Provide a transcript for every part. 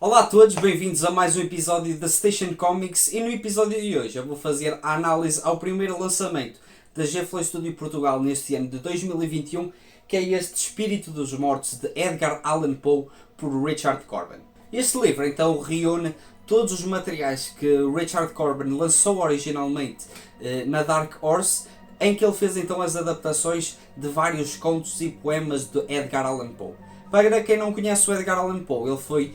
Olá a todos, bem-vindos a mais um episódio da Station Comics e no episódio de hoje eu vou fazer a análise ao primeiro lançamento da G-Flow Studio Portugal neste ano de 2021, que é este Espírito dos Mortos de Edgar Allan Poe por Richard Corbin. Este livro então reúne todos os materiais que Richard Corbin lançou originalmente na Dark Horse, em que ele fez então as adaptações de vários contos e poemas de Edgar Allan Poe. Para quem não conhece o Edgar Allan Poe, ele foi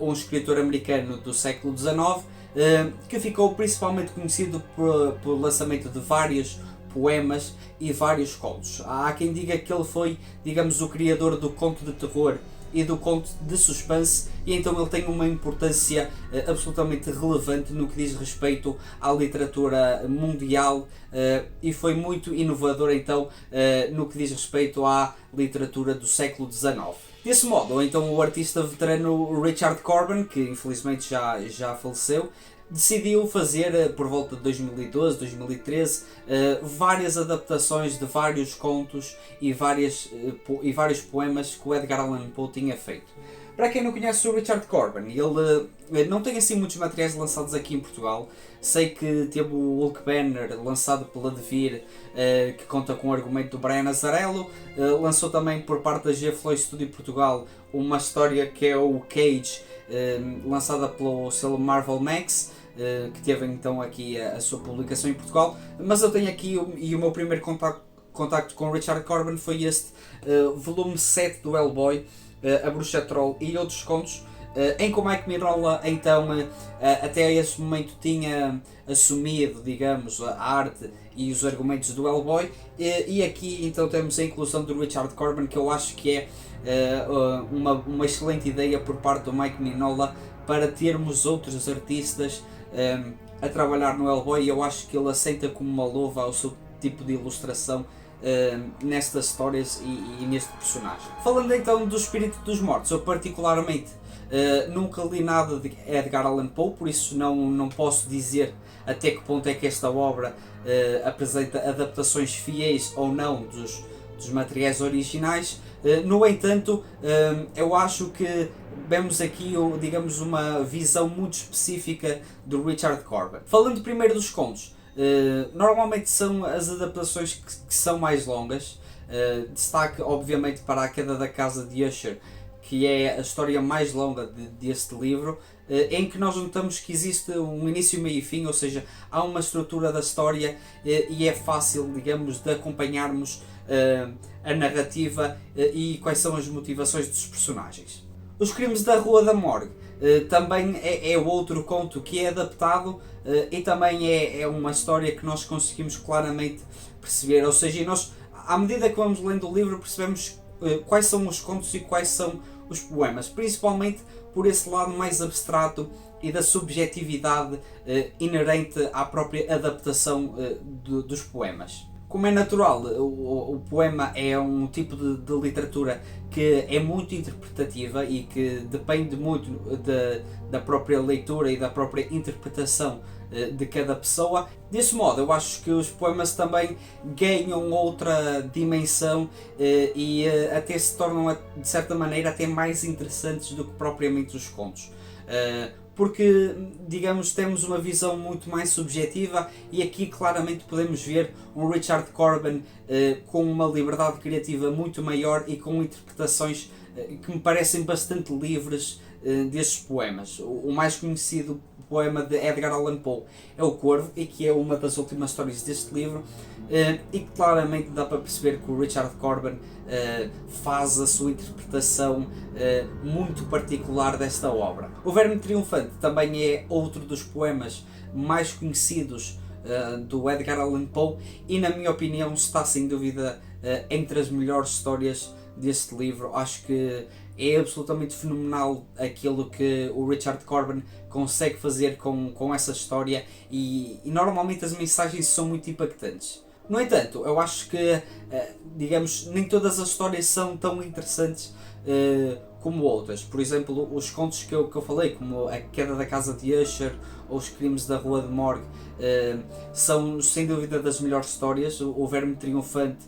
um escritor americano do século XIX que ficou principalmente conhecido pelo lançamento de vários poemas e vários contos. Há quem diga que ele foi, digamos, o criador do conto de terror e do conto de suspense, e então ele tem uma importância absolutamente relevante no que diz respeito à literatura mundial e foi muito inovador então no que diz respeito à literatura do século XIX. Desse modo, então o artista veterano Richard Corbin, que infelizmente já faleceu, decidiu fazer, por volta de 2012, 2013, várias adaptações de vários contos e vários poemas que o Edgar Allan Poe tinha feito. Para quem não conhece o Richard Corbin, ele não tem assim muitos materiais lançados aqui em Portugal. Sei que teve o Hulk Banner, lançado pela Devir, que conta com o argumento do Brian Azzarello. Lançou também por parte da G-Flow Studio Portugal uma história que é o Cage, lançada pelo selo Marvel Max, que teve então aqui a sua publicação em Portugal. Mas eu tenho aqui, e o meu primeiro contacto com Richard Corbin foi este volume 7 do Hellboy, A Bruxa Troll e outros contos, em que o Mike Mignola então até esse momento tinha assumido, digamos, a arte e os argumentos do Hellboy, e aqui então temos a inclusão do Richard Corbin, que eu acho que é uma excelente ideia por parte do Mike Mignola para termos outros artistas a trabalhar no Hellboy, e eu acho que ele aceita como uma louva ao seu tipo de ilustração nestas histórias e neste personagem. Falando então do Espírito dos Mortos, eu particularmente nunca li nada de Edgar Allan Poe, por isso não posso dizer até que ponto é que esta obra apresenta adaptações fiéis ou não dos materiais originais. No entanto, eu acho que vemos aqui, digamos, uma visão muito específica do Richard Corbin. Falando primeiro dos contos, normalmente são as adaptações que são mais longas. Destaque obviamente para A Queda da Casa de Usher, que é a história mais longa deste livro, em que nós notamos que existe um início, meio e fim, ou seja, há uma estrutura da história e é fácil, digamos, de acompanharmos a narrativa e quais são as motivações dos personagens. Os Crimes da Rua da Morgue também é outro conto que é adaptado e também é uma história que nós conseguimos claramente perceber, ou seja, nós, à medida que vamos lendo o livro, percebemos quais são os contos e quais são os poemas, principalmente por esse lado mais abstrato e da subjetividade inerente à própria adaptação dos poemas. Como é natural, o poema é um tipo de literatura que é muito interpretativa e que depende muito da própria leitura e da própria interpretação de cada pessoa. Desse modo, eu acho que os poemas também ganham outra dimensão e até se tornam, de certa maneira, até mais interessantes do que propriamente os contos. Porque, digamos, temos uma visão muito mais subjetiva e aqui claramente podemos ver um Richard Corbin com uma liberdade criativa muito maior e com interpretações que me parecem bastante livres destes poemas. O mais conhecido poema de Edgar Allan Poe é O Corvo, e que é uma das últimas histórias deste livro, e que claramente dá para perceber que o Richard Corbin faz a sua interpretação muito particular desta obra. O Verme Triunfante também é outro dos poemas mais conhecidos do Edgar Allan Poe e, na minha opinião, está sem dúvida entre as melhores histórias deste livro. Acho que é absolutamente fenomenal aquilo que o Richard Corbin consegue fazer com essa história e normalmente as mensagens são muito impactantes. No entanto, eu acho que, digamos, nem todas as histórias são tão interessantes como outras. Por exemplo, os contos que eu falei, como A Queda da Casa de Usher ou Os Crimes da Rua de Morgue, são sem dúvida das melhores histórias. O Verme Triunfante,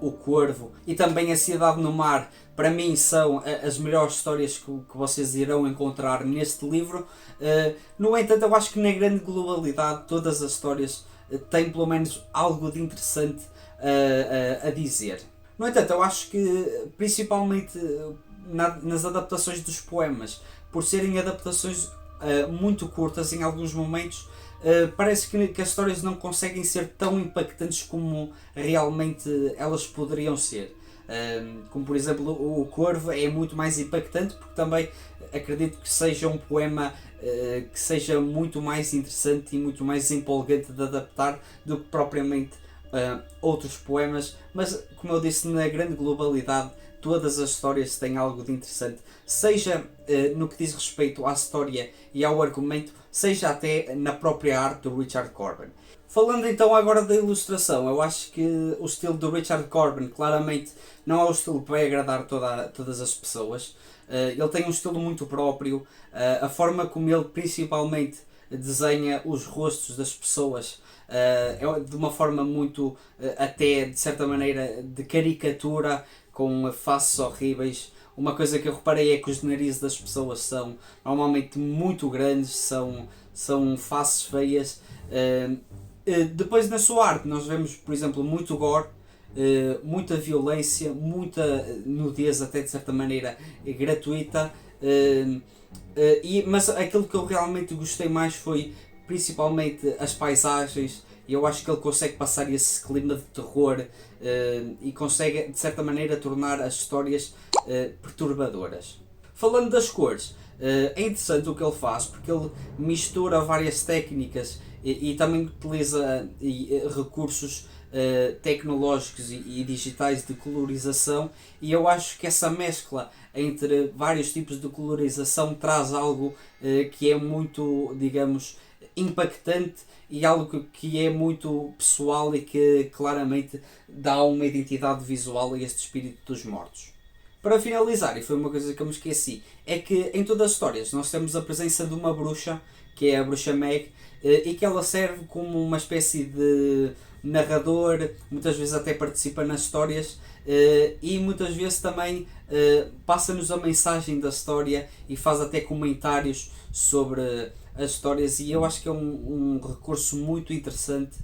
O Corvo e também A Cidade no Mar, para mim são as melhores histórias que vocês irão encontrar neste livro. No entanto, eu acho que na grande globalidade todas as histórias têm pelo menos algo de interessante a dizer. No entanto, eu acho que principalmente nas adaptações dos poemas, por serem adaptações muito curtas em alguns momentos, parece que as histórias não conseguem ser tão impactantes como realmente elas poderiam ser. Como por exemplo o Corvo é muito mais impactante, porque também acredito que seja um poema que seja muito mais interessante e muito mais empolgante de adaptar do que propriamente outros poemas, mas como eu disse, na grande globalidade todas as histórias têm algo de interessante, seja no que diz respeito à história e ao argumento, seja até na própria arte do Richard Corbin. Falando então agora da ilustração, eu acho que o estilo do Richard Corbin claramente não é o estilo que vai agradar todas as pessoas. Ele tem um estilo muito próprio, a forma como ele principalmente desenha os rostos das pessoas é de uma forma muito, até de certa maneira, de caricatura, com faces horríveis. Uma coisa que eu reparei é que os narizes das pessoas são normalmente muito grandes, são faces feias. Depois na sua arte nós vemos, por exemplo, muito gore, muita violência, muita nudez, até de certa maneira gratuita, mas aquilo que eu realmente gostei mais foi principalmente as paisagens. Eu acho que ele consegue passar esse clima de terror e consegue de certa maneira tornar as histórias perturbadoras. Falando das cores, é interessante o que ele faz, porque ele mistura várias técnicas e também utiliza recursos tecnológicos e digitais de colorização, e eu acho que essa mescla entre vários tipos de colorização traz algo que é muito, digamos, impactante e algo que é muito pessoal e que claramente dá uma identidade visual a este espírito dos mortos. Para finalizar, e foi uma coisa que eu me esqueci, é que em todas as histórias nós temos a presença de uma bruxa, que é a bruxa Meg, e que ela serve como uma espécie de narrador, muitas vezes até participa nas histórias, e muitas vezes também passa-nos a mensagem da história e faz até comentários sobre as histórias, e eu acho que é um recurso muito interessante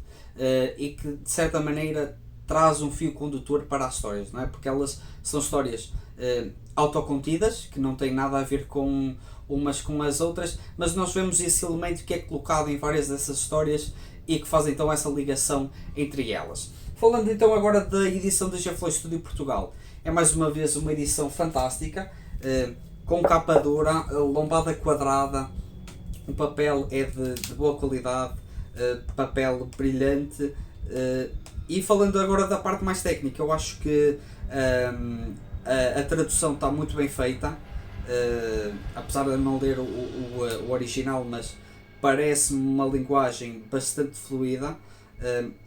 e que de certa maneira traz um fio condutor para as histórias, não é? Porque elas são histórias autocontidas, que não têm nada a ver com umas com as outras, mas nós vemos esse elemento que é colocado em várias dessas histórias e que faz então essa ligação entre elas. Falando então agora da edição da G-Flow Studio Portugal, é mais uma vez uma edição fantástica, com capa dura, lombada quadrada, o papel é de boa qualidade, papel brilhante, e falando agora da parte mais técnica, eu acho que a tradução está muito bem feita, apesar de não ler o original, mas parece-me uma linguagem bastante fluida.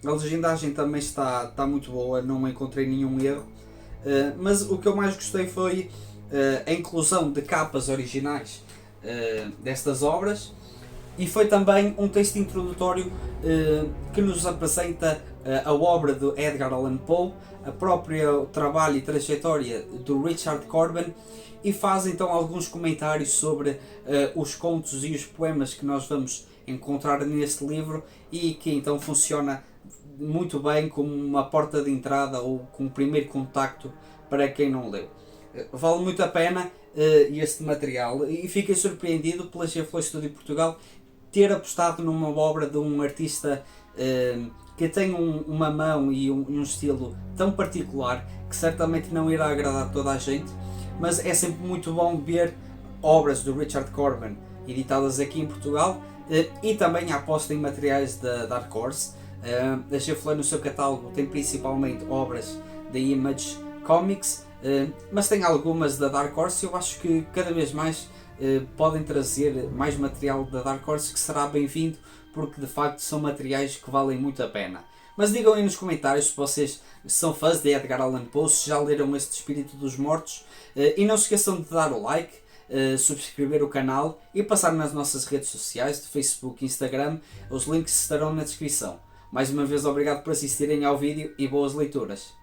A legendagem também está muito boa, não encontrei nenhum erro, mas o que eu mais gostei foi a inclusão de capas originais destas obras, e foi também um texto introdutório que nos apresenta a obra de Edgar Allan Poe, a própria trabalho e trajetória do Richard Corbin, e faz então alguns comentários sobre os contos e os poemas que nós vamos encontrar neste livro, e que então funciona muito bem como uma porta de entrada ou como primeiro contacto para quem não leu. Vale muito a pena este material, e fiquei surpreendido pela G-Flow Studio Portugal ter apostado numa obra de um artista que tem uma mão e um estilo tão particular que certamente não irá agradar toda a gente, mas é sempre muito bom ver obras do Richard Corbin editadas aqui em Portugal, e também a aposta em materiais da Dark Horse. A G-Flow no seu catálogo tem principalmente obras da Image Comics, mas tem algumas da Dark Horse. Eu acho que cada vez mais podem trazer mais material da Dark Horse, que será bem-vindo, porque de facto são materiais que valem muito a pena. Mas digam aí nos comentários se vocês são fãs de Edgar Allan Poe, se já leram este Espírito dos Mortos. E não se esqueçam de dar o like, subscrever o canal e passar nas nossas redes sociais de Facebook e Instagram. Os links estarão na descrição. Mais uma vez obrigado por assistirem ao vídeo e boas leituras.